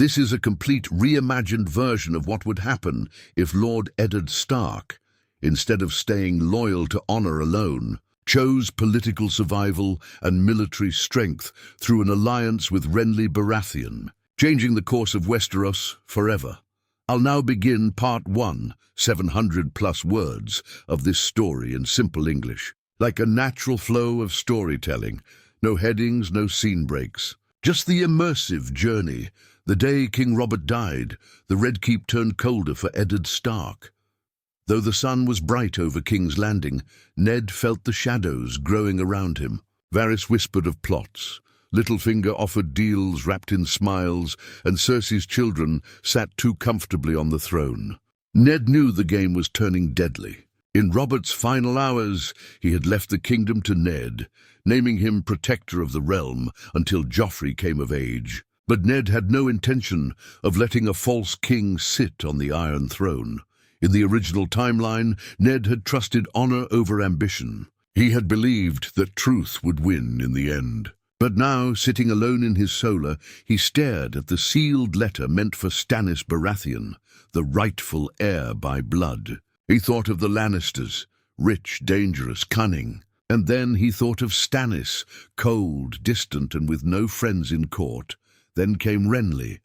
This is a complete reimagined version of what would happen if Lord Eddard Stark, instead of staying loyal to honor alone, chose political survival and military strength through an alliance with Renly Baratheon, changing the course of Westeros forever. I'll now begin part 1, 700+ words, of this story in simple English. Like a natural flow of storytelling, no headings, no scene breaks. Just the immersive journey. The day King Robert died, the Red Keep turned colder for Eddard Stark. Though the sun was bright over King's Landing, Ned felt the shadows growing around him. Varys whispered of plots. Littlefinger offered deals wrapped in smiles, and Cersei's children sat too comfortably on the throne. Ned knew the game was turning deadly. In Robert's final hours, he had left the kingdom to Ned, naming him protector of the realm until Joffrey came of age. But Ned had no intention of letting a false king sit on the Iron Throne. In the original timeline, Ned had trusted honor over ambition. He had believed that truth would win in the end. But now, sitting alone in his solar, he stared at the sealed letter meant for Stannis Baratheon, the rightful heir by blood. He thought of the Lannisters, rich, dangerous, cunning. And then he thought of Stannis, cold, distant, and with no friends in court. Then came Renly.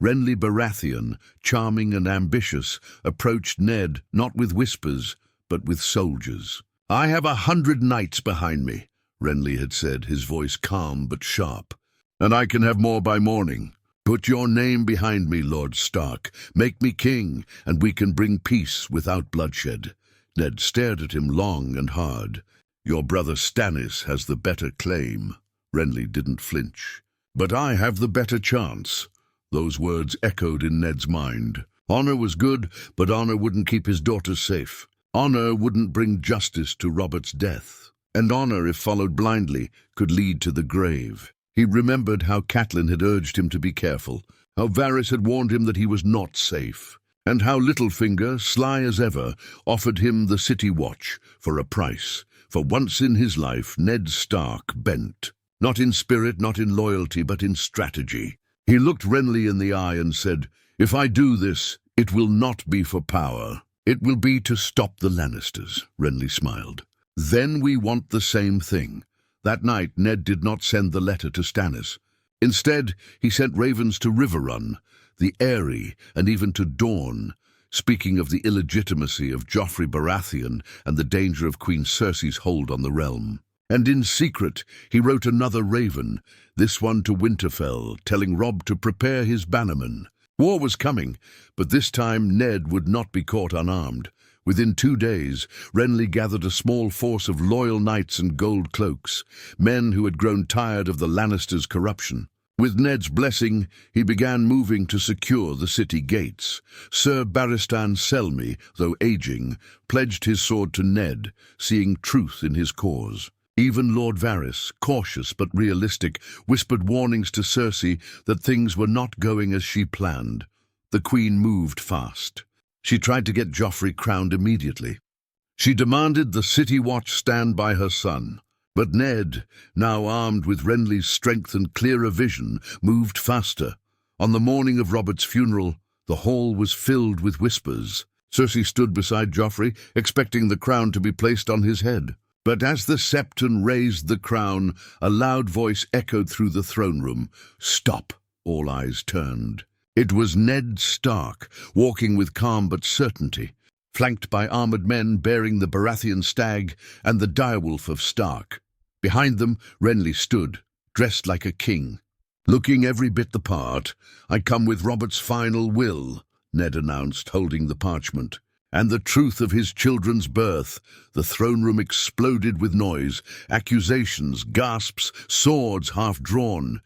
Renly Baratheon, charming and ambitious, approached Ned not with whispers, but with soldiers. "I have 100 knights behind me," Renly had said, his voice calm but sharp. "And I can have more by morning. Put your name behind me, Lord Stark. Make me king, and we can bring peace without bloodshed." Ned stared at him long and hard. "Your brother Stannis has the better claim." Renly didn't flinch. "But I have the better chance." Those words echoed in Ned's mind. Honor was good, but honor wouldn't keep his daughters safe. Honor wouldn't bring justice to Robert's death. And honor, if followed blindly, could lead to the grave. He remembered how Catelyn had urged him to be careful, how Varys had warned him that he was not safe, and how Littlefinger, sly as ever, offered him the city watch for a price. For once in his life, Ned Stark bent. Not in spirit, not in loyalty, but in strategy. He looked Renly in the eye and said, "If I do this, it will not be for power. It will be to stop the Lannisters." Renly smiled. "Then we want the same thing." That night, Ned did not send the letter to Stannis. Instead, he sent ravens to Riverrun, the Eyrie, and even to Dorne, speaking of the illegitimacy of Joffrey Baratheon and the danger of Queen Cersei's hold on the realm. And in secret, he wrote another raven, this one to Winterfell, telling Robb to prepare his bannermen. War was coming, but this time Ned would not be caught unarmed. Within 2 days, Renly gathered a small force of loyal knights and gold cloaks, men who had grown tired of the Lannisters' corruption. With Ned's blessing, he began moving to secure the city gates. Sir Barristan Selmy, though aging, pledged his sword to Ned, seeing truth in his cause. Even Lord Varys, cautious but realistic, whispered warnings to Cersei that things were not going as she planned. The Queen moved fast. She tried to get Joffrey crowned immediately. She demanded the city watch stand by her son. But Ned, now armed with Renly's strength and clearer vision, moved faster. On the morning of Robert's funeral, the hall was filled with whispers. Cersei stood beside Joffrey, expecting the crown to be placed on his head. But as the septon raised the crown, a loud voice echoed through the throne room. "Stop!" All eyes turned. It was Ned Stark, walking with calm but certainty, flanked by armored men bearing the Baratheon stag and the direwolf of Stark. Behind them, Renly stood, dressed like a king. "Looking every bit the part, I come with Robert's final will," Ned announced, holding the parchment. "And the truth of his children's birth." The throne room exploded with noise, accusations, gasps, swords half drawn.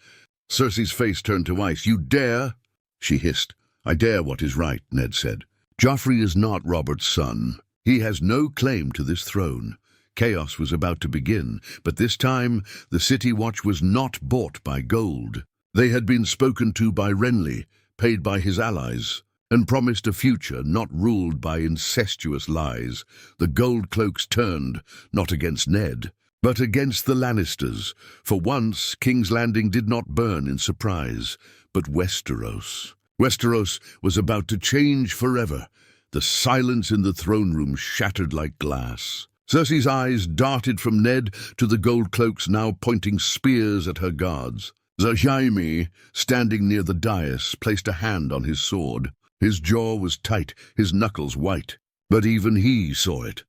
Cersei's face turned to ice. "You dare?" She hissed. "I dare what is right," Ned said. "Joffrey is not Robert's son. He has no claim to this throne." Chaos was about to begin, but this time the city watch was not bought by gold. They had been spoken to by Renly, paid by his allies, and promised a future not ruled by incestuous lies. The gold cloaks turned, not against Ned, but against the Lannisters. For once, King's Landing did not burn in surprise, but Westeros. Westeros was about to change forever. The silence in the throne room shattered like glass. Cersei's eyes darted from Ned to the gold cloaks now pointing spears at her guards. Jaime, standing near the dais, placed a hand on his sword. His jaw was tight, his knuckles white. But even he saw it.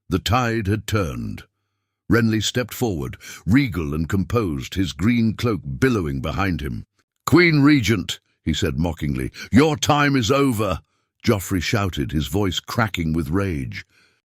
The tide had turned. Renly stepped forward, regal and composed, his green cloak billowing behind him. "Queen Regent," he said mockingly, "your time is over." Joffrey shouted, his voice cracking with rage.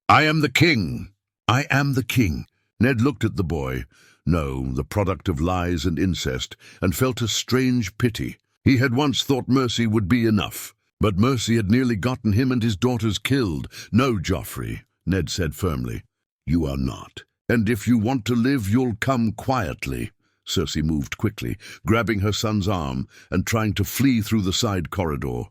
"I am the king! I am the king!" Ned looked at the boy, no, the product of lies and incest, and felt a strange pity. He had once thought mercy would be enough, but mercy had nearly gotten him and his daughters killed. "No, Joffrey," Ned said firmly. "You are not. And if you want to live, you'll come quietly." Cersei moved quickly, grabbing her son's arm and trying to flee through the side corridor.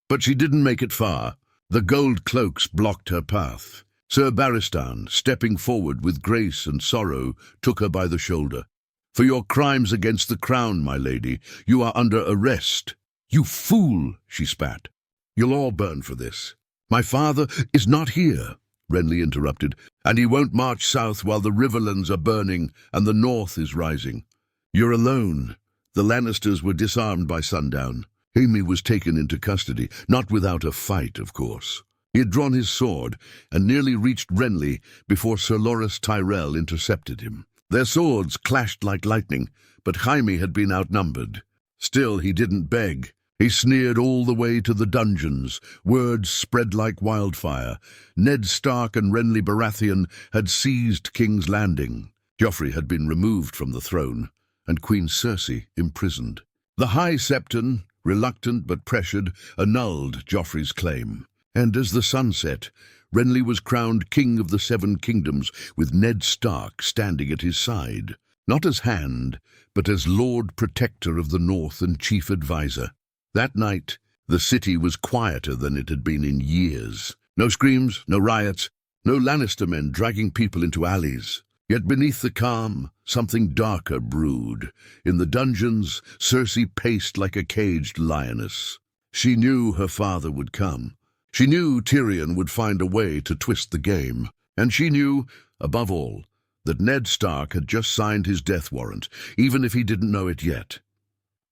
But she didn't make it far. The gold cloaks blocked her path. Sir Barristan, stepping forward with grace and sorrow, took her by the shoulder. "For your crimes against the crown, my lady, you are under arrest." "You fool!" she spat. "You'll all burn for this." "My father is not here," Renly interrupted, "and he won't march south while the Riverlands are burning and the north is rising. You're alone." The Lannisters were disarmed by sundown. Jaime was taken into custody, not without a fight, of course. He had drawn his sword and nearly reached Renly before Sir Loras Tyrell intercepted him. Their swords clashed like lightning, but Jaime had been outnumbered. Still, he didn't beg. He sneered all the way to the dungeons. Words spread like wildfire. Ned Stark and Renly Baratheon had seized King's Landing. Joffrey had been removed from the throne, and Queen Cersei imprisoned. The High Septon, reluctant but pressured, annulled Joffrey's claim. And as the sun set, Renly was crowned King of the Seven Kingdoms, with Ned Stark standing at his side, not as Hand, but as Lord Protector of the North and Chief Advisor. That night, the city was quieter than it had been in years. No screams, no riots, no Lannister men dragging people into alleys. Yet beneath the calm, something darker brewed. In the dungeons, Cersei paced like a caged lioness. She knew her father would come. She knew Tyrion would find a way to twist the game. And she knew, above all, that Ned Stark had just signed his death warrant, even if he didn't know it yet.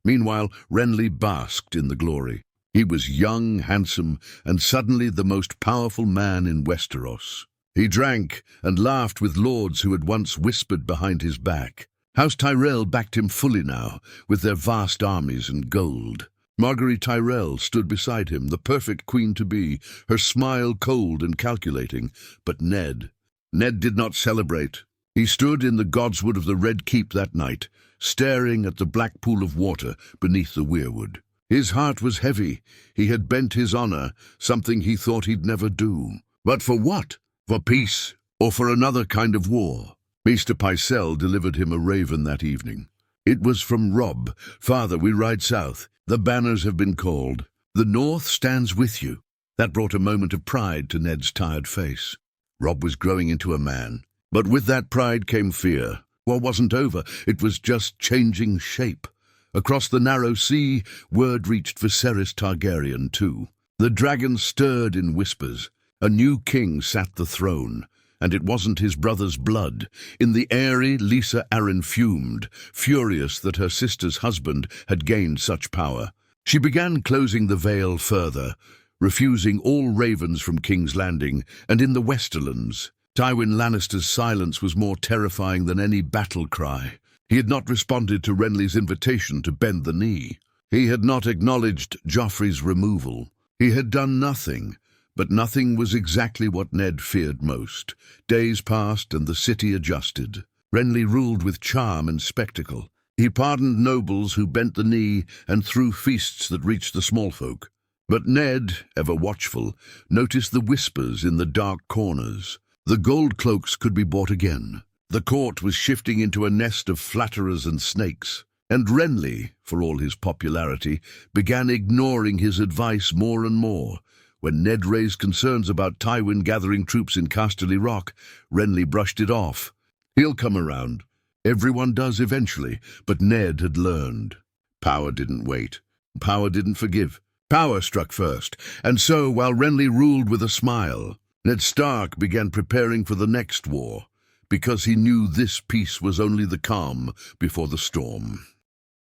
Meanwhile, Renly basked in the glory. He was young, handsome, and suddenly the most powerful man in Westeros. He drank and laughed with lords who had once whispered behind his back. House Tyrell backed him fully now, with their vast armies and gold. Margaery Tyrell stood beside him, the perfect queen-to-be, her smile cold and calculating. But Ned did not celebrate. He stood in the godswood of the Red Keep that night, staring at the black pool of water beneath the weirwood. His heart was heavy. He had bent his honor, something he thought he'd never do. But for what? For peace, or for another kind of war? Maester Pycelle delivered him a raven that evening. It was from Robb. "Father, we ride south. The banners have been called. The North stands with you." That brought a moment of pride to Ned's tired face. Robb was growing into a man. But with that pride came fear. War wasn't over. It was just changing shape. Across the narrow sea, word reached Viserys Targaryen too. The dragon stirred in whispers. A new king sat the throne, and it wasn't his brother's blood. In the eyrie, Lysa Arryn fumed, furious that her sister's husband had gained such power. She began closing the veil further, refusing all ravens from King's Landing, and in the Westerlands. Tywin Lannister's silence was more terrifying than any battle cry. He had not responded to Renly's invitation to bend the knee. He had not acknowledged Joffrey's removal. He had done nothing. But nothing was exactly what Ned feared most. Days passed and the city adjusted. Renly ruled with charm and spectacle. He pardoned nobles who bent the knee and threw feasts that reached the small folk. But Ned, ever watchful, noticed the whispers in the dark corners. The gold cloaks could be bought again. The court was shifting into a nest of flatterers and snakes. And Renly, for all his popularity, began ignoring his advice more and more. When Ned raised concerns about Tywin gathering troops in Casterly Rock, Renly brushed it off. He'll come around. Everyone does eventually, but Ned had learned. Power didn't wait. Power didn't forgive. Power struck first, and so, while Renly ruled with a smile, Ned Stark began preparing for the next war, because he knew this peace was only the calm before the storm.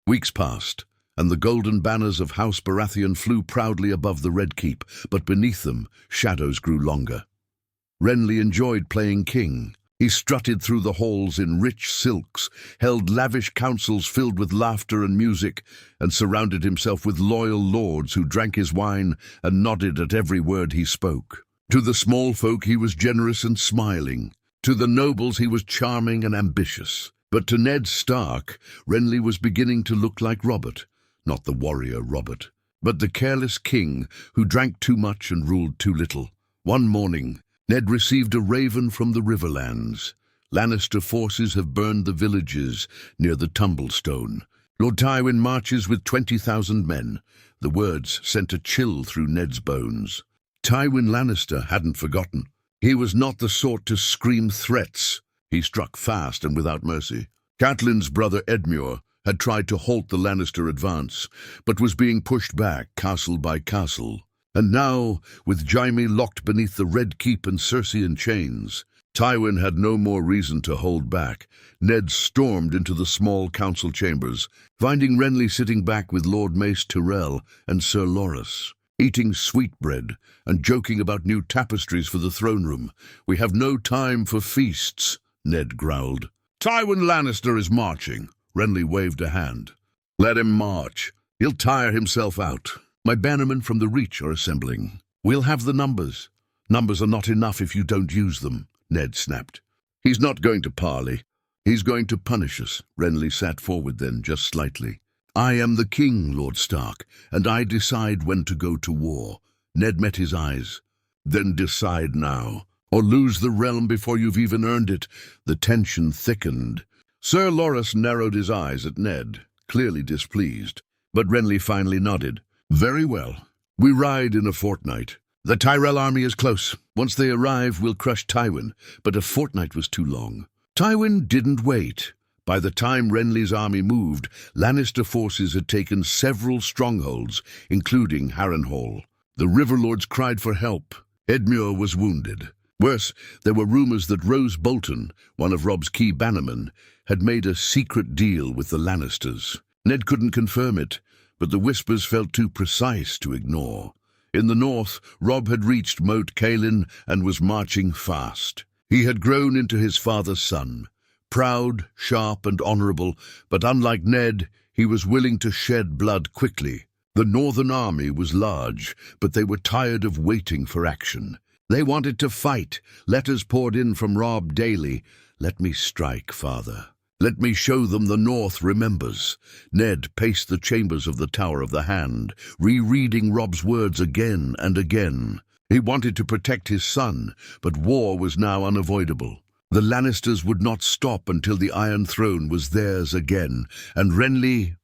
Weeks passed, and the golden banners of House Baratheon flew proudly above the Red Keep, but beneath them, shadows grew longer. Renly enjoyed playing king. He strutted through the halls in rich silks, held lavish councils filled with laughter and music, and surrounded himself with loyal lords who drank his wine and nodded at every word he spoke. To the small folk he was generous and smiling. To the nobles he was charming and ambitious. But to Ned Stark, Renly was beginning to look like Robert, not the warrior Robert, but the careless king who drank too much and ruled too little. One morning, Ned received a raven from the Riverlands. Lannister forces have burned the villages near the Tumblestone. Lord Tywin marches with 20,000 men. The words sent a chill through Ned's bones. Tywin Lannister hadn't forgotten. He was not the sort to scream threats. He struck fast and without mercy. Catelyn's brother Edmure had tried to halt the Lannister advance, but was being pushed back castle by castle. And now, with Jaime locked beneath the Red Keep and Cersei in chains, Tywin had no more reason to hold back. Ned stormed into the small council chambers, finding Renly sitting back with Lord Mace Tyrell and Sir Loras, eating sweetbread and joking about new tapestries for the throne room. "We have no time for feasts," Ned growled. "Tywin Lannister is marching." Renly waved a hand. "Let him march. He'll tire himself out. My bannermen from the Reach are assembling. We'll have the numbers. Numbers are not enough if you don't use them," Ned snapped. "He's not going to parley. He's going to punish us." Renly sat forward then, just slightly. "I am the king, Lord Stark, and I decide when to go to war." Ned met his eyes. "Then decide now, or lose the realm before you've even earned it." The tension thickened. Sir Loras narrowed his eyes at Ned, clearly displeased, but Renly finally nodded. "Very well. We ride in a fortnight. The Tyrell army is close. Once they arrive, we'll crush Tywin." But a fortnight was too long. Tywin didn't wait. By the time Renly's army moved, Lannister forces had taken several strongholds, including Harrenhal. The Riverlords cried for help. Edmure was wounded. Worse, there were rumors that Rose Bolton, one of Robb's key bannermen, had made a secret deal with the Lannisters. Ned couldn't confirm it, but the whispers felt too precise to ignore. In the north, Robb had reached Moat Cailin and was marching fast. He had grown into his father's son, proud, sharp, and honorable, but unlike Ned, he was willing to shed blood quickly. The northern army was large, but they were tired of waiting for action. They wanted to fight. Letters poured in from Robb daily. "Let me strike, father. Let me show them the North remembers." Ned paced the chambers of the Tower of the Hand, rereading Robb's words again and again. He wanted to protect his son, but war was now unavoidable. The Lannisters would not stop until the Iron Throne was theirs again, and Renly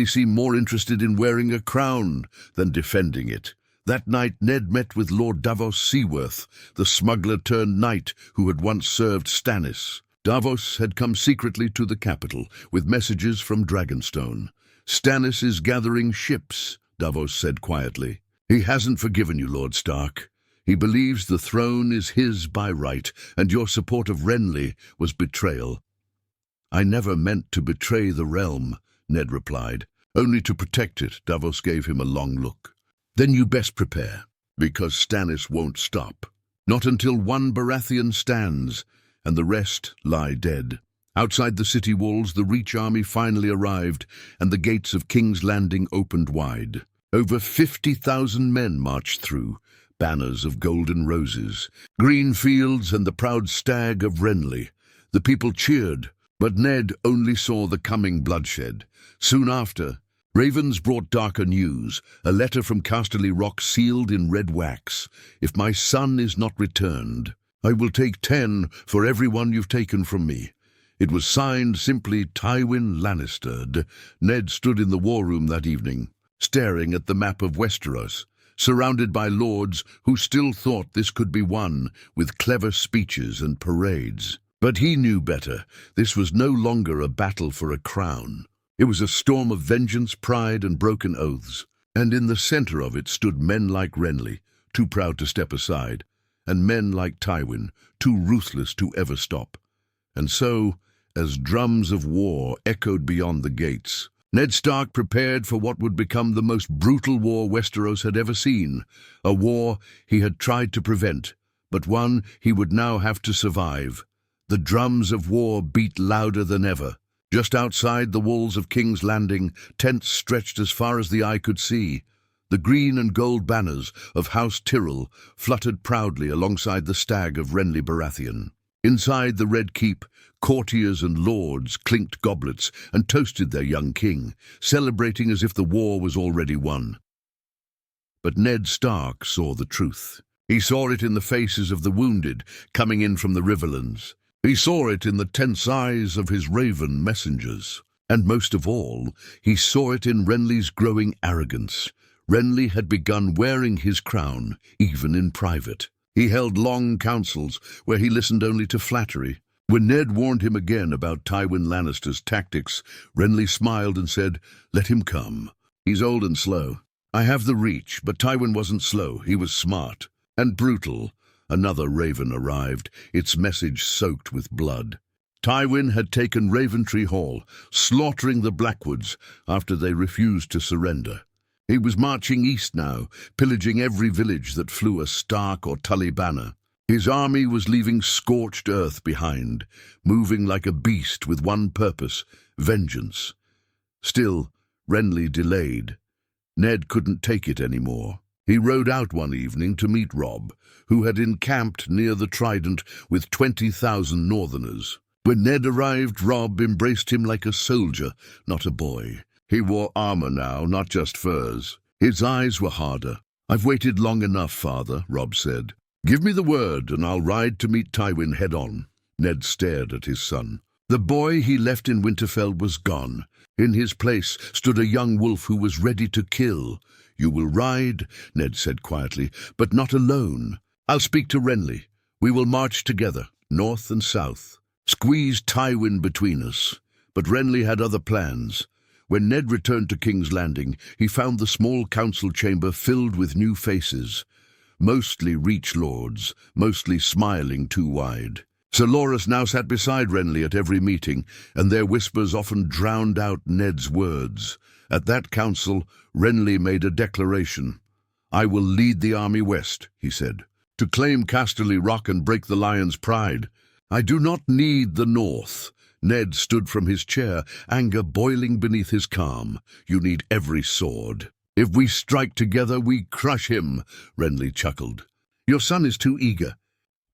seemed more interested in wearing a crown than defending it. That night Ned met with Lord Davos Seaworth, the smuggler-turned-knight who had once served Stannis. Davos had come secretly to the capital with messages from Dragonstone. "Stannis is gathering ships," Davos said quietly. "He hasn't forgiven you, Lord Stark. He believes the throne is his by right, and your support of Renly was betrayal." "I never meant to betray the realm," Ned replied. "Only to protect it." Davos gave him a long look. "Then you best prepare, because Stannis won't stop. Not until one Baratheon stands, and the rest lie dead." Outside the city walls, the Reach army finally arrived, and the gates of King's Landing opened wide. Over 50,000 men marched through, banners of golden roses, green fields, and the proud stag of Renly. The people cheered, but Ned only saw the coming bloodshed. Soon after, ravens brought darker news, a letter from Casterly Rock sealed in red wax. "If my son is not returned, I will take 10 for everyone you've taken from me." It was signed simply Tywin Lannister. Ned stood in the war room that evening, staring at the map of Westeros, surrounded by lords who still thought this could be won with clever speeches and parades. But he knew better. This was no longer a battle for a crown. It was a storm of vengeance, pride, and broken oaths. And in the center of it stood men like Renly, too proud to step aside, and men like Tywin, too ruthless to ever stop. And so, as drums of war echoed beyond the gates, Ned Stark prepared for what would become the most brutal war Westeros had ever seen, a war he had tried to prevent, but one he would now have to survive. The drums of war beat louder than ever. Just outside the walls of King's Landing, tents stretched as far as the eye could see. The green and gold banners of House Tyrell fluttered proudly alongside the stag of Renly Baratheon. Inside the Red Keep, courtiers and lords clinked goblets and toasted their young king, celebrating as if the war was already won. But Ned Stark saw the truth. He saw it in the faces of the wounded coming in from the Riverlands. He saw it in the tense eyes of his raven messengers. And most of all, he saw it in Renly's growing arrogance. Renly had begun wearing his crown, even in private. He held long councils where he listened only to flattery. When Ned warned him again about Tywin Lannister's tactics, Renly smiled and said, "Let him come. He's old and slow. I have the reach, but Tywin wasn't slow. He was smart and brutal." Another raven arrived, its message soaked with blood. Tywin had taken Raventree Hall, slaughtering the Blackwoods after they refused to surrender. He was marching east now, pillaging every village that flew a Stark or Tully banner. His army was leaving scorched earth behind, moving like a beast with one purpose, vengeance. Still, Renly delayed. Ned couldn't take it anymore. He rode out one evening to meet Robb, who had encamped near the Trident with 20,000 Northerners. When Ned arrived, Robb embraced him like a soldier, not a boy. He wore armor now, not just furs. His eyes were harder. "I've waited long enough, father," Robb said. "Give me the word, and I'll ride to meet Tywin head-on." Ned stared at his son. The boy he left in Winterfell was gone. In his place stood a young wolf who was ready to kill. "You will ride," Ned said quietly, "but not alone. I'll speak to Renly. We will march together, north and south. Squeeze Tywin between us." But Renly had other plans. When Ned returned to King's Landing, he found the small council chamber filled with new faces. Mostly Reach Lords, mostly smiling too wide. Sir Loras now sat beside Renly at every meeting, and their whispers often drowned out Ned's words. At that council, Renly made a declaration. "I will lead the army west," he said, "to claim Casterly Rock and break the Lion's pride. I do not need the north." Ned stood from his chair, anger boiling beneath his calm. "You need every sword. If we strike together, we crush him," Renly chuckled. "Your son is too eager,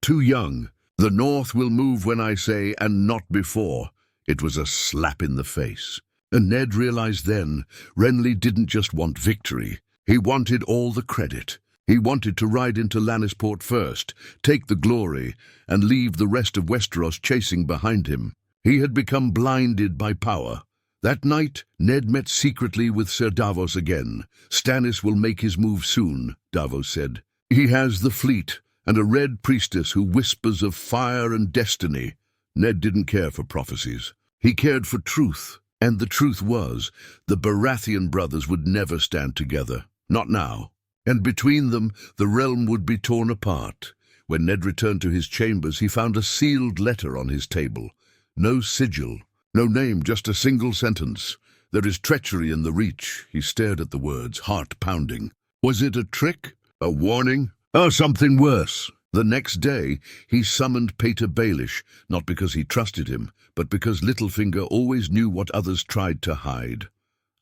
too young. The north will move when I say, and not before." It was a slap in the face. And Ned realized then, Renly didn't just want victory. He wanted all the credit. He wanted to ride into Lannisport first, take the glory, and leave the rest of Westeros chasing behind him. He had become blinded by power. That night, Ned met secretly with Sir Davos again. "Stannis will make his move soon," Davos said. "He has the fleet, and a red priestess who whispers of fire and destiny." Ned didn't care for prophecies. He cared for truth. And the truth was, the Baratheon brothers would never stand together. Not now. And between them, the realm would be torn apart. When Ned returned to his chambers, he found a sealed letter on his table. No sigil, no name, just a single sentence. "There is treachery in the Reach." He stared at the words, heart pounding. Was it a trick? A warning? Or something worse? The next day, he summoned Pater Baelish, not because he trusted him, but because Littlefinger always knew what others tried to hide.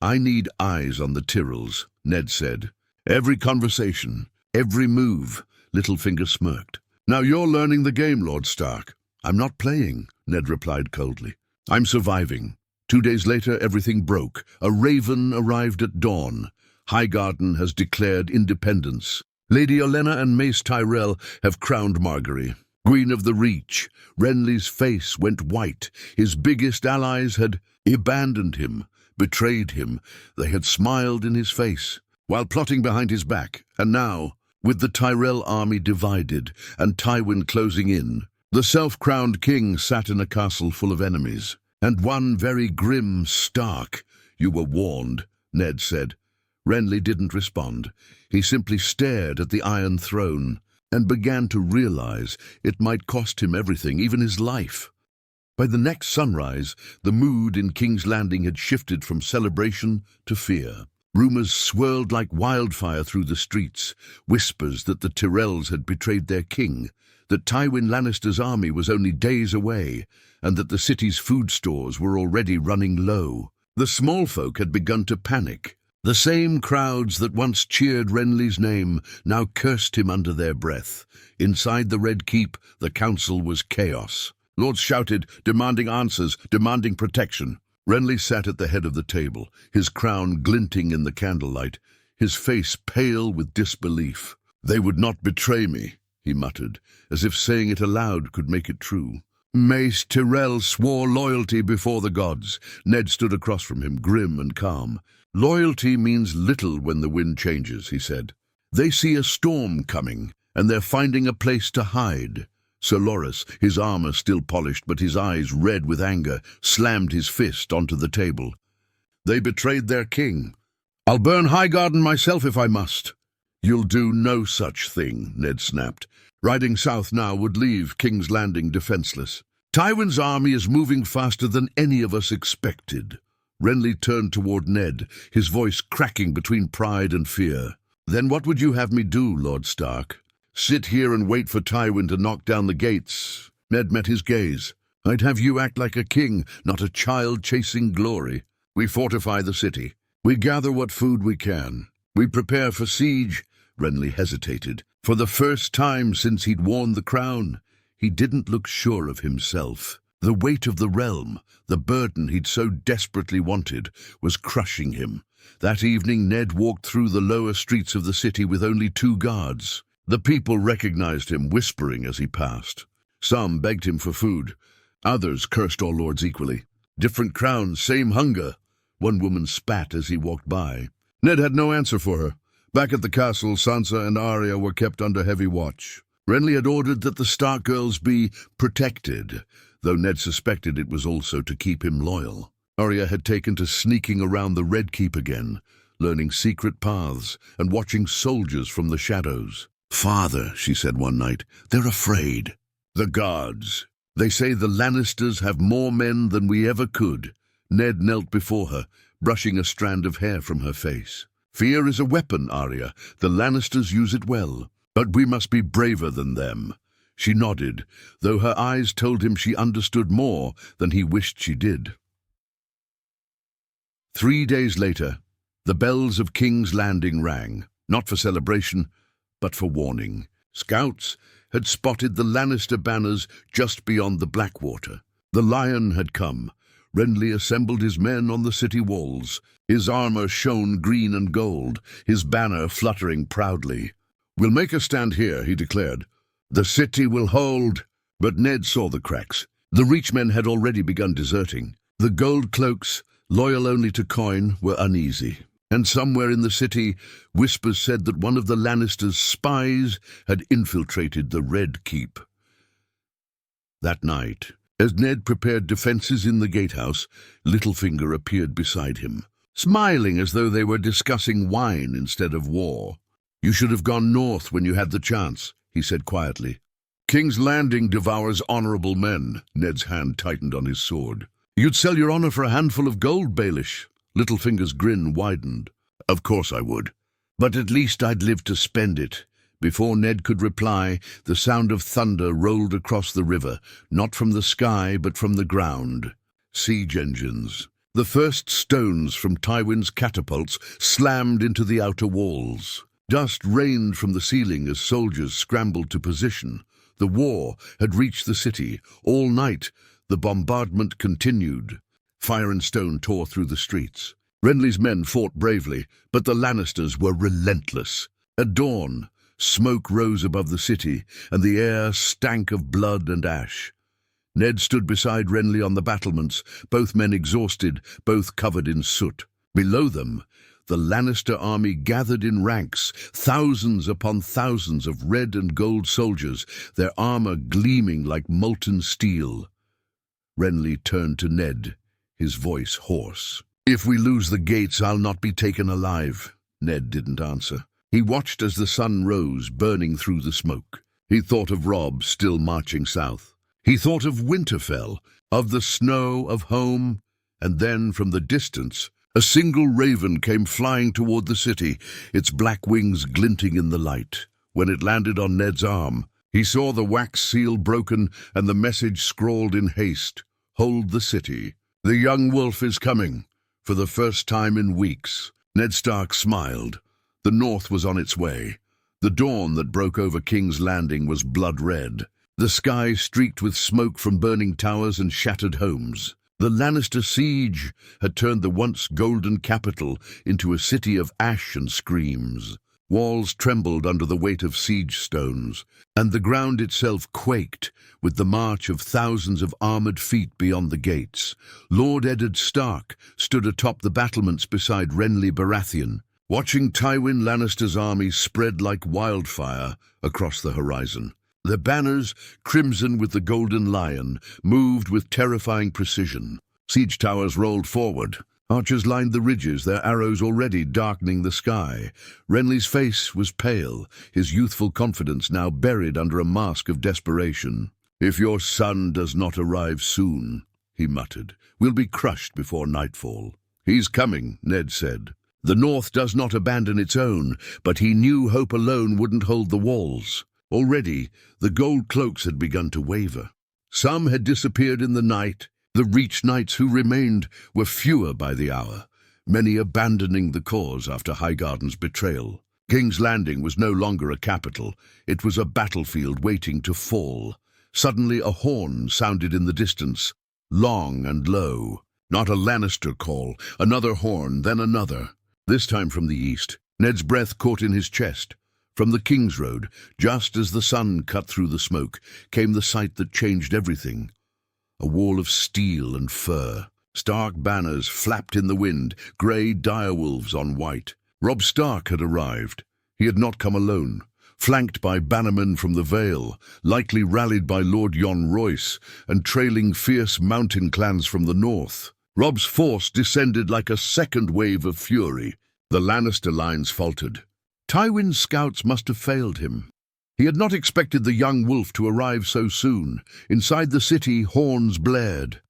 "I need eyes on the Tyrells," Ned said. "Every conversation, every move." Littlefinger smirked. "Now you're learning the game, Lord Stark." "I'm not playing," Ned replied coldly. "I'm surviving." 2 days later, everything broke. A raven arrived at dawn. Highgarden has declared independence. Lady Olenna and Mace Tyrell have crowned Margaery Queen of the Reach. Renly's face went white. His biggest allies had abandoned him, betrayed him. They had smiled in his face, while plotting behind his back. And now, with the Tyrell army divided and Tywin closing in, the self-crowned king sat in a castle full of enemies. And one very grim Stark. "You were warned," Ned said. Renly didn't respond. He simply stared at the Iron Throne and began to realize it might cost him everything, even his life. By the next sunrise, the mood in King's Landing had shifted from celebration to fear. Rumors swirled like wildfire through the streets, whispers that the Tyrells had betrayed their king, that Tywin Lannister's army was only days away, and that the city's food stores were already running low. The small folk had begun to panic. The same crowds that once cheered Renly's name now cursed him under their breath. Inside the Red Keep, the council was chaos. Lords shouted, demanding answers, demanding protection. Renly sat at the head of the table, his crown glinting in the candlelight, his face pale with disbelief. "They would not betray me," he muttered, as if saying it aloud could make it true. Mace Tyrell swore loyalty before the gods. Ned stood across from him, grim and calm. "Loyalty means little when the wind changes," he said. "They see a storm coming, and they're finding a place to hide." Sir Loras, his armor still polished but his eyes red with anger, slammed his fist onto the table. "They betrayed their king. I'll burn Highgarden myself if I must." "You'll do no such thing," Ned snapped. "Riding south now would leave King's Landing defenseless. Tywin's army is moving faster than any of us expected." Renly turned toward Ned, his voice cracking between pride and fear. "Then what would you have me do, Lord Stark? Sit here and wait for Tywin to knock down the gates?" Ned met his gaze. "I'd have you act like a king, not a child chasing glory. We fortify the city. We gather what food we can. We prepare for siege." Renly hesitated. For the first time since he'd worn the crown, he didn't look sure of himself. The weight of the realm, the burden he'd so desperately wanted, was crushing him. That evening Ned walked through the lower streets of the city with only 2 guards. The people recognized him, whispering as he passed. Some begged him for food. Others cursed all lords equally. Different crowns, same hunger. One woman spat as he walked by. Ned had no answer for her. Back at the castle, Sansa and Arya were kept under heavy watch. Renly had ordered that the Stark girls be protected, though Ned suspected it was also to keep him loyal. Arya had taken to sneaking around the Red Keep again, learning secret paths and watching soldiers from the shadows. "Father," she said one night, "they're afraid." "The guards. They say the Lannisters have more men than we ever could." Ned knelt before her, brushing a strand of hair from her face. "Fear is a weapon, Arya. The Lannisters use it well. But we must be braver than them." She nodded, though her eyes told him she understood more than he wished she did. 3 days later, the bells of King's Landing rang, not for celebration, but for warning. Scouts had spotted the Lannister banners just beyond the Blackwater. The Lion had come. Renly assembled his men on the city walls. His armor shone green and gold, his banner fluttering proudly. "We'll make a stand here," he declared. "The city will hold." But Ned saw the cracks. The Reachmen had already begun deserting. The gold cloaks, loyal only to coin, were uneasy. And somewhere in the city, whispers said that one of the Lannisters' spies had infiltrated the Red Keep. That night, as Ned prepared defenses in the gatehouse, Littlefinger appeared beside him, smiling as though they were discussing wine instead of war. "You should have gone north when you had the chance," he said quietly. "King's Landing devours honorable men." Ned's hand tightened on his sword. "You'd sell your honor for a handful of gold, Baelish." Littlefinger's grin widened. "Of course I would. But at least I'd live to spend it." Before Ned could reply, the sound of thunder rolled across the river, not from the sky but from the ground. Siege engines. The first stones from Tywin's catapults slammed into the outer walls. Dust rained from the ceiling as soldiers scrambled to position. The war had reached the city. All night, the bombardment continued. Fire and stone tore through the streets. Renly's men fought bravely, but the Lannisters were relentless. At dawn, smoke rose above the city, and the air stank of blood and ash. Ned stood beside Renly on the battlements, both men exhausted, both covered in soot. Below them, the Lannister army gathered in ranks, thousands upon thousands of red and gold soldiers, their armor gleaming like molten steel. Renly turned to Ned, his voice hoarse. "If we lose the gates, I'll not be taken alive." Ned didn't answer. He watched as the sun rose, burning through the smoke. He thought of Robb still marching south. He thought of Winterfell, of the snow, of home, and then from the distance, a single raven came flying toward the city, its black wings glinting in the light. When it landed on Ned's arm, he saw the wax seal broken and the message scrawled in haste, "Hold the city. The young wolf is coming." For the first time in weeks, Ned Stark smiled. The North was on its way. The dawn that broke over King's Landing was blood-red. The sky streaked with smoke from burning towers and shattered homes. The Lannister siege had turned the once golden capital into a city of ash and screams. Walls trembled under the weight of siege stones, and the ground itself quaked with the march of thousands of armored feet beyond the gates. Lord Eddard Stark stood atop the battlements beside Renly Baratheon, watching Tywin Lannister's army spread like wildfire across the horizon. The banners, crimson with the golden lion, moved with terrifying precision. Siege towers rolled forward. Archers lined the ridges, their arrows already darkening the sky. Renly's face was pale, his youthful confidence now buried under a mask of desperation. "If your son does not arrive soon," he muttered, "we'll be crushed before nightfall." "He's coming," Ned said. The North does not abandon its own, but he knew hope alone wouldn't hold the walls. Already, the gold cloaks had begun to waver. Some had disappeared in the night. The Reach Knights who remained were fewer by the hour, many abandoning the cause after Highgarden's betrayal. King's Landing was no longer a capital. It was a battlefield waiting to fall. Suddenly a horn sounded in the distance, long and low. Not a Lannister call, another horn, then another. This time from the east. Ned's breath caught in his chest. From the King's Road, just as the sun cut through the smoke, came the sight that changed everything. A wall of steel and fur. Stark banners flapped in the wind, grey direwolves on white. Robb Stark had arrived. He had not come alone. Flanked by bannermen from the Vale, likely rallied by Lord Jon Royce, and trailing fierce mountain clans from the north. Robb's force descended like a second wave of fury. The Lannister lines faltered. Tywin's scouts must have failed him. He had not expected the young wolf to arrive so soon. Inside the city, horns blared.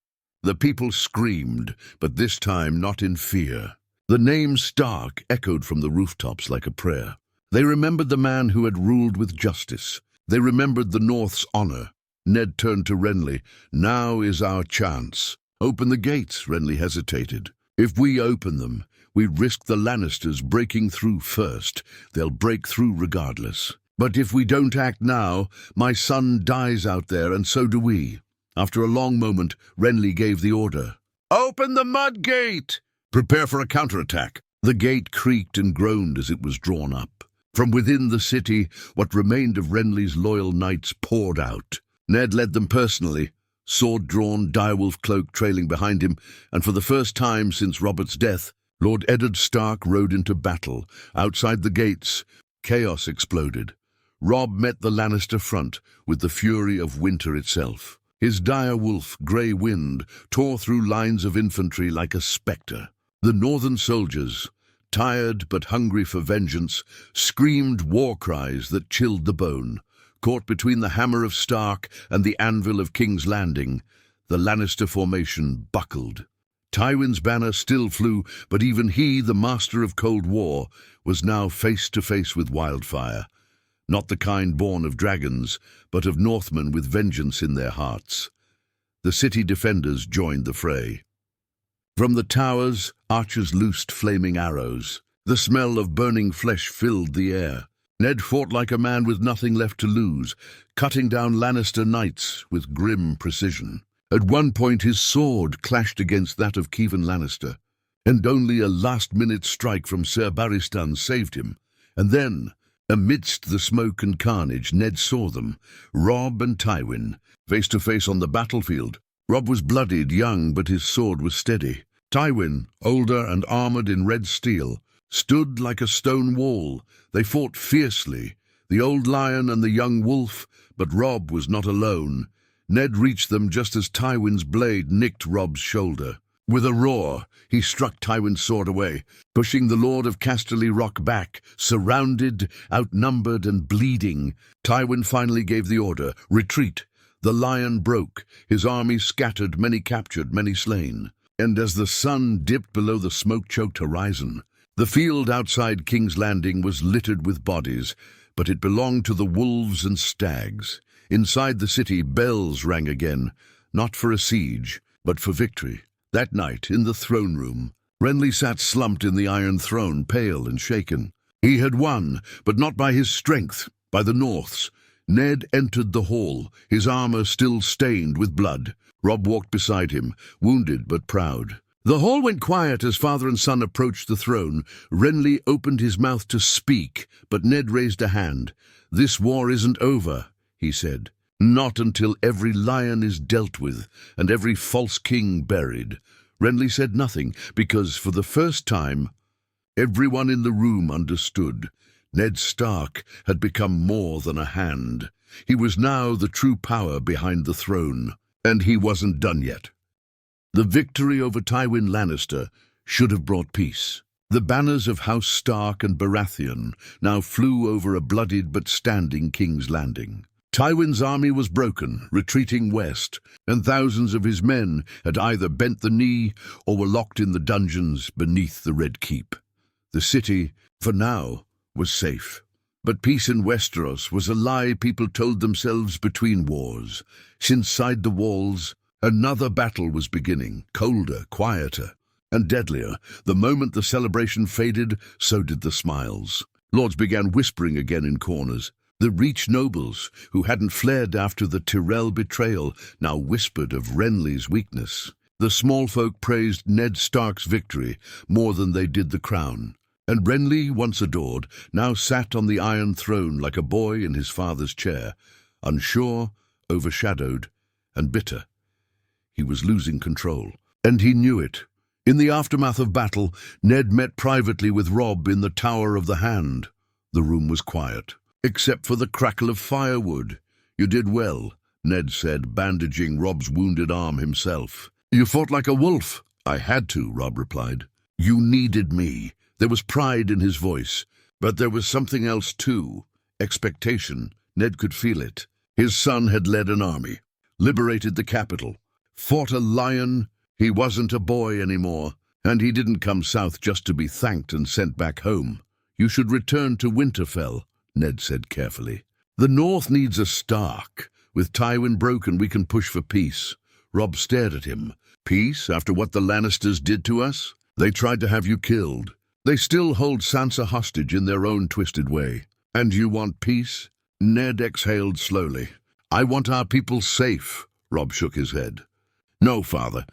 The people screamed, but this time not in fear. The name Stark echoed from the rooftops like a prayer. They remembered the man who had ruled with justice. They remembered the North's honor. Ned turned to Renly. "Now is our chance." "Open the gates," Renly hesitated. "If we open them, we risk the Lannisters breaking through first. They'll break through regardless. But if we don't act now, my son dies out there, and so do we." After a long moment, Renly gave the order. "Open the mud gate! Prepare for a counterattack." The gate creaked and groaned as it was drawn up. From within the city, what remained of Renly's loyal knights poured out. Ned led them personally, sword drawn, direwolf cloak trailing behind him, and for the first time since Robert's death, Lord Eddard Stark rode into battle. Outside the gates, chaos exploded. Robb met the Lannister front with the fury of winter itself. His dire wolf, Grey Wind, tore through lines of infantry like a spectre. The northern soldiers, tired but hungry for vengeance, screamed war cries that chilled the bone. Caught between the hammer of Stark and the anvil of King's Landing, the Lannister formation buckled. Tywin's banner still flew, but even he, the master of Cold War, was now face to face with wildfire. Not the kind born of dragons, but of Northmen with vengeance in their hearts. The city defenders joined the fray. From the towers, archers loosed flaming arrows. The smell of burning flesh filled the air. Ned fought like a man with nothing left to lose, cutting down Lannister knights with grim precision. At one point his sword clashed against that of Kevan Lannister, and only a last-minute strike from Ser Barristan saved him. And then, amidst the smoke and carnage, Ned saw them, Robb and Tywin, face to face on the battlefield. Robb was bloodied, young, but his sword was steady. Tywin, older and armored in red steel, stood like a stone wall. They fought fiercely, the old lion and the young wolf, but Robb was not alone. Ned reached them just as Tywin's blade nicked Robb's shoulder. With a roar, he struck Tywin's sword away, pushing the Lord of Casterly Rock back. Surrounded, outnumbered, and bleeding, Tywin finally gave the order, retreat. The lion broke, his army scattered, many captured, many slain. And as the sun dipped below the smoke-choked horizon, the field outside King's Landing was littered with bodies, but it belonged to the wolves and stags. Inside the city, bells rang again, not for a siege, but for victory. That night, in the throne room, Renly sat slumped in the Iron Throne, pale and shaken. He had won, but not by his strength, by the North's. Ned entered the hall, his armor still stained with blood. Robb walked beside him, wounded but proud. The hall went quiet as father and son approached the throne. Renly opened his mouth to speak, but Ned raised a hand. "This war isn't over," he said. "Not until every lion is dealt with and every false king buried." Renly said nothing, because for the first time, everyone in the room understood. Ned Stark had become more than a hand. He was now the true power behind the throne, and he wasn't done yet. The victory over Tywin Lannister should have brought peace. The banners of House Stark and Baratheon now flew over a bloodied but standing King's Landing. Tywin's army was broken, retreating west, and thousands of his men had either bent the knee or were locked in the dungeons beneath the Red Keep. The city, for now, was safe. But peace in Westeros was a lie people told themselves between wars. Inside the walls, another battle was beginning, colder, quieter, and deadlier. The moment the celebration faded, so did the smiles. Lords began whispering again in corners. The Reach nobles, who hadn't flared after the Tyrell betrayal, now whispered of Renly's weakness. The small folk praised Ned Stark's victory more than they did the crown. And Renly, once adored, now sat on the Iron Throne like a boy in his father's chair, unsure, overshadowed, and bitter. He was losing control, and he knew it. In the aftermath of battle, Ned met privately with Robb in the Tower of the Hand. The room was quiet, except for the crackle of firewood. "You did well," Ned said, bandaging Robb's wounded arm himself. "You fought like a wolf." "I had to," Robb replied. "You needed me." There was pride in his voice, but there was something else too. Expectation. Ned could feel it. His son had led an army, liberated the capital, fought a lion. He wasn't a boy anymore, and he didn't come south just to be thanked and sent back home. "You should return to Winterfell," Ned said carefully. "The North needs a Stark. With Tywin broken, we can push for peace." Robb stared at him. "Peace after what the Lannisters did to us? They tried to have you killed. They still hold Sansa hostage in their own twisted way. And you want peace?" Ned exhaled slowly. "I want our people safe." Robb shook his head. "No, father.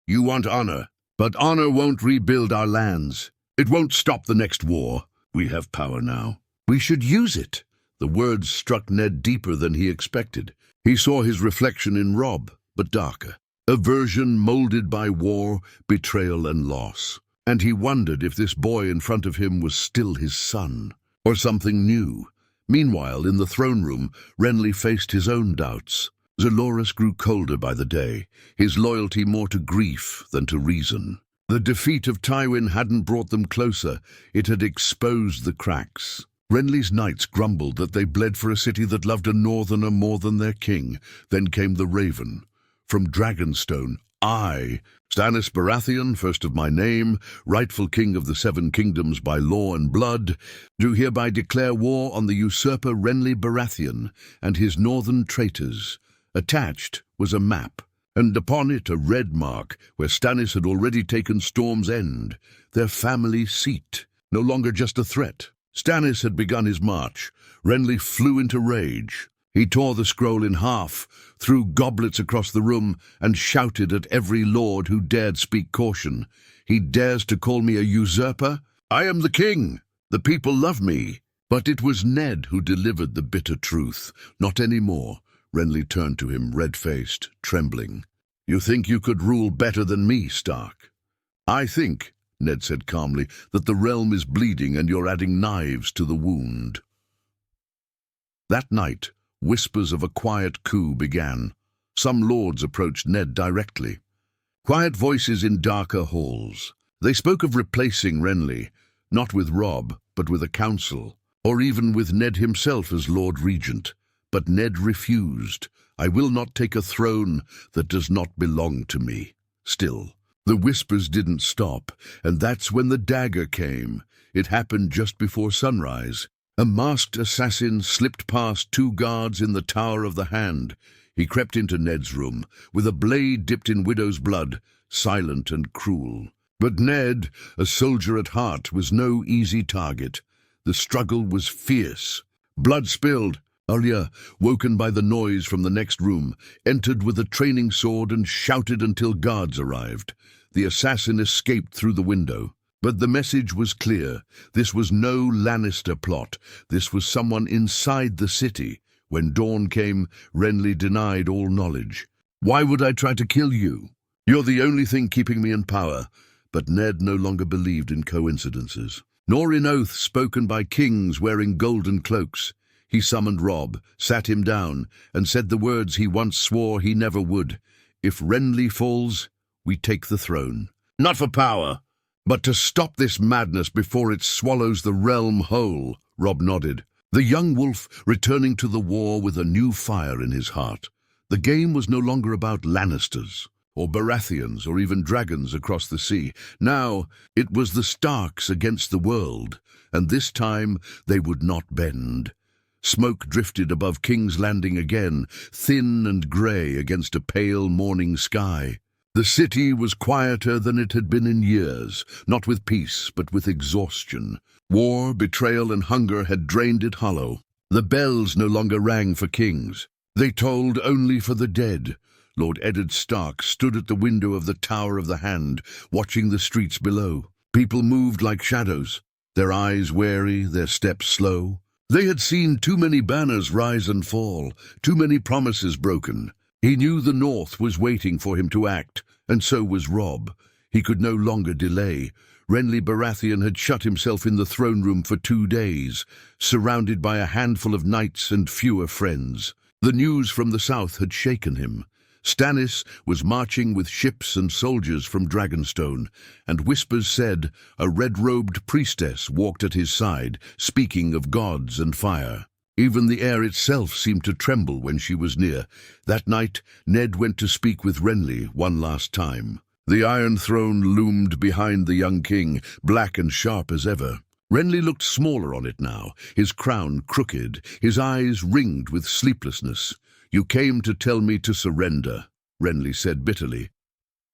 You want honor. But honor won't rebuild our lands. It won't stop the next war. We have power now. We should use it." The words struck Ned deeper than he expected. He saw his reflection in Robb, but darker. A version molded by war, betrayal, and loss. And he wondered if this boy in front of him was still his son, or something new. Meanwhile, in the throne room, Renly faced his own doubts. Zaloras grew colder by the day, his loyalty more to grief than to reason. The defeat of Tywin hadn't brought them closer, it had exposed the cracks. Renly's knights grumbled that they bled for a city that loved a northerner more than their king. Then came the Raven. From Dragonstone, I, Stannis Baratheon, first of my name, rightful king of the Seven Kingdoms by law and blood, do hereby declare war on the usurper Renly Baratheon and his northern traitors. Attached was a map, and upon it a red mark where Stannis had already taken Storm's End, their family seat, no longer just a threat. Stannis had begun his march. Renly flew into rage. He tore the scroll in half, threw goblets across the room, and shouted at every lord who dared speak caution. "He dares to call me a usurper? I am the king. The people love me." But it was Ned who delivered the bitter truth. "Not any more." Renly turned to him, red-faced, trembling. "You think you could rule better than me, Stark?" "I think," Ned said calmly, "that the realm is bleeding and you're adding knives to the wound." That night, whispers of a quiet coup began. Some lords approached Ned directly. Quiet voices in darker halls. They spoke of replacing Renly, not with Robb, but with a council, or even with Ned himself as Lord Regent. But Ned refused. "I will not take a throne that does not belong to me." Still, the whispers didn't stop, and that's when the dagger came. It happened just before sunrise. A masked assassin slipped past 2 guards in the Tower of the Hand. He crept into Ned's room, with a blade dipped in widow's blood, silent and cruel. But Ned, a soldier at heart, was no easy target. The struggle was fierce. Blood spilled. Arya, woken by the noise from the next room, entered with a training sword and shouted until guards arrived. The assassin escaped through the window. But the message was clear. This was no Lannister plot. This was someone inside the city. When dawn came, Renly denied all knowledge. "Why would I try to kill you? You're the only thing keeping me in power." But Ned no longer believed in coincidences, nor in oaths spoken by kings wearing golden cloaks. He summoned Robb, sat him down, and said the words he once swore he never would. "If Renly falls, we take the throne. Not for power, but to stop this madness before it swallows the realm whole." Robb nodded. The young wolf returning to the war with a new fire in his heart. The game was no longer about Lannisters, or Baratheons, or even dragons across the sea. Now it was the Starks against the world, and this time they would not bend. Smoke drifted above King's Landing again, thin and grey against a pale morning sky. The city was quieter than it had been in years, not with peace, but with exhaustion. War, betrayal, and hunger had drained it hollow. The bells no longer rang for kings. They tolled only for the dead. Lord Eddard Stark stood at the window of the Tower of the Hand, watching the streets below. People moved like shadows, their eyes wary, their steps slow. They had seen too many banners rise and fall, too many promises broken. He knew the North was waiting for him to act, and so was Robb. He could no longer delay. Renly Baratheon had shut himself in the throne room for 2 days, surrounded by a handful of knights and fewer friends. The news from the south had shaken him. Stannis was marching with ships and soldiers from Dragonstone, and whispers said a red-robed priestess walked at his side, speaking of gods and fire. Even the air itself seemed to tremble when she was near. That night, Ned went to speak with Renly one last time. The Iron Throne loomed behind the young king, black and sharp as ever. Renly looked smaller on it now, his crown crooked, his eyes ringed with sleeplessness. "You came to tell me to surrender," Renly said bitterly.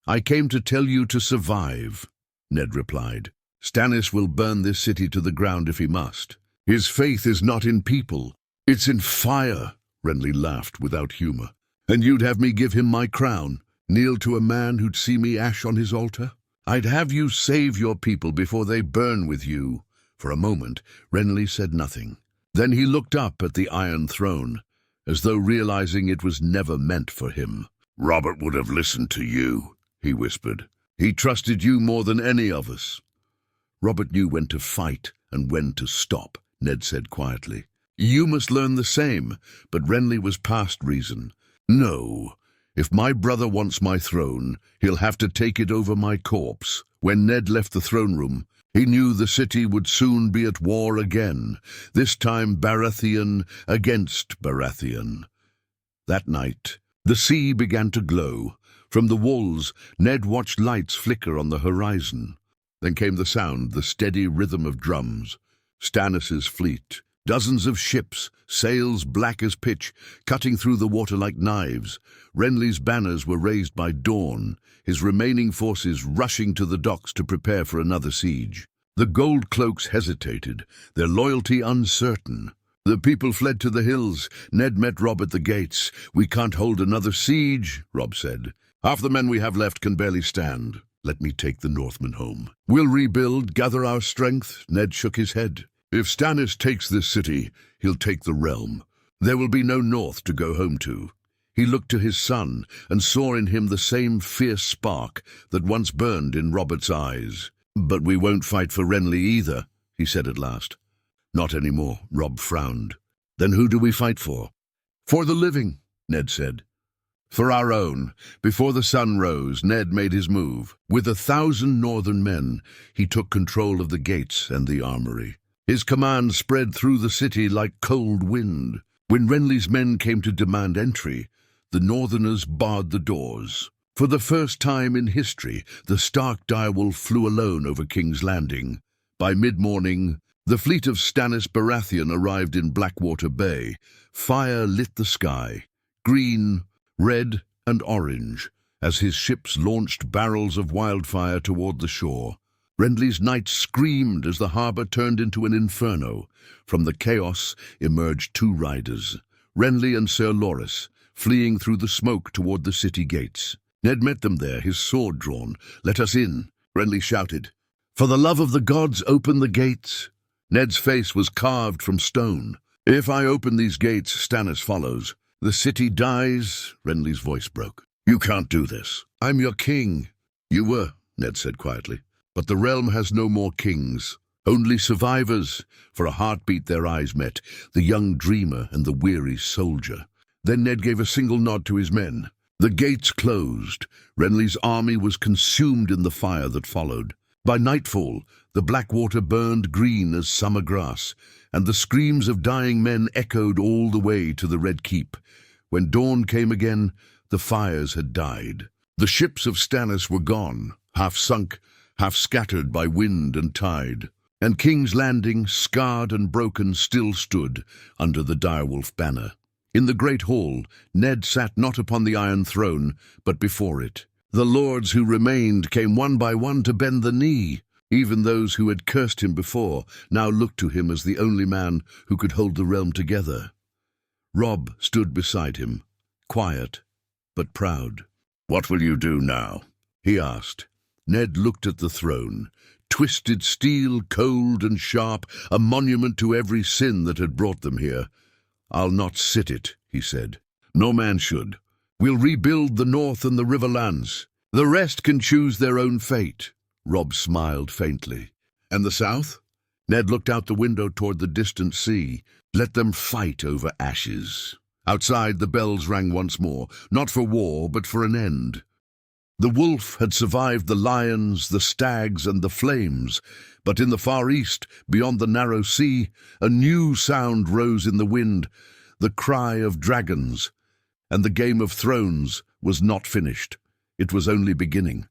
"I came to tell you to survive," Ned replied. "Stannis will burn this city to the ground if he must. His faith is not in people, it's in fire," Renly laughed without humor. "And you'd have me give him my crown, kneel to a man who'd see me ash on his altar? I'd have you save your people before they burn with you." For a moment, Renly said nothing. Then he looked up at the Iron Throne, as though realizing it was never meant for him. "Robert would have listened to you," he whispered. "He trusted you more than any of us." "Robert knew when to fight and when to stop," Ned said quietly. "You must learn the same," but Renly was past reason. "No. If my brother wants my throne, he'll have to take it over my corpse." When Ned left the throne room, he knew the city would soon be at war again, this time Baratheon against Baratheon. That night, the sea began to glow. From the walls, Ned watched lights flicker on the horizon. Then came the sound, the steady rhythm of drums. Stannis's fleet, dozens of ships, sails black as pitch, cutting through the water like knives. Renly's banners were raised by dawn, his remaining forces rushing to the docks to prepare for another siege. The gold cloaks hesitated, their loyalty uncertain. The people fled to the hills. Ned met Robb at the gates. "We can't hold another siege," Robb said. "Half the men we have left can barely stand. Let me take the Northmen home. We'll rebuild, gather our strength." Ned shook his head. "If Stannis takes this city, he'll take the realm. There will be no North to go home to." He looked to his son and saw in him the same fierce spark that once burned in Robert's eyes. "But we won't fight for Renly either," he said at last. "Not anymore," Robb frowned. "Then who do we fight for?" "For the living," Ned said. For our own, before the sun rose, Ned made his move. With 1,000 northern men, he took control of the gates and the armory. His command spread through the city like cold wind. When Renly's men came to demand entry, the northerners barred the doors. For the first time in history, the Stark direwolf flew alone over King's Landing. By mid-morning, the fleet of Renly Baratheon arrived in Blackwater Bay. Fire lit the sky, green, red and orange, as his ships launched barrels of wildfire toward the shore. Renly's knights screamed as the harbour turned into an inferno. From the chaos emerged 2 riders, Renly and Sir Loras, fleeing through the smoke toward the city gates. Ned met them there, his sword drawn. "Let us in," Renly shouted. "For the love of the gods, open the gates." Ned's face was carved from stone. "If I open these gates, Stannis follows. The city dies," Renly's voice broke. "You can't do this. I'm your king." "You were," Ned said quietly. "But the realm has no more kings. Only survivors." For a heartbeat their eyes met, the young dreamer and the weary soldier. Then Ned gave a single nod to his men. The gates closed. Renly's army was consumed in the fire that followed. By nightfall, the Blackwater burned green as summer grass, and the screams of dying men echoed all the way to the Red Keep. When dawn came again, the fires had died. The ships of Stannis were gone, half sunk, half scattered by wind and tide. And King's Landing, scarred and broken, still stood under the direwolf banner. In the great hall, Ned sat not upon the Iron Throne, but before it. The lords who remained came one by one to bend the knee. Even those who had cursed him before now looked to him as the only man who could hold the realm together. Robb stood beside him, quiet but proud. "What will you do now?" he asked. Ned looked at the throne. Twisted steel, cold and sharp, a monument to every sin that had brought them here. "I'll not sit it," he said. "No man should. We'll rebuild the north and the riverlands. The rest can choose their own fate." Robb smiled faintly. "And the south?" Ned looked out the window toward the distant sea. "Let them fight over ashes." Outside, the bells rang once more, not for war, but for an end. The wolf had survived the lions, the stags, and the flames, but in the far east, beyond the narrow sea, a new sound rose in the wind, the cry of dragons. And the Game of Thrones was not finished. It was only beginning.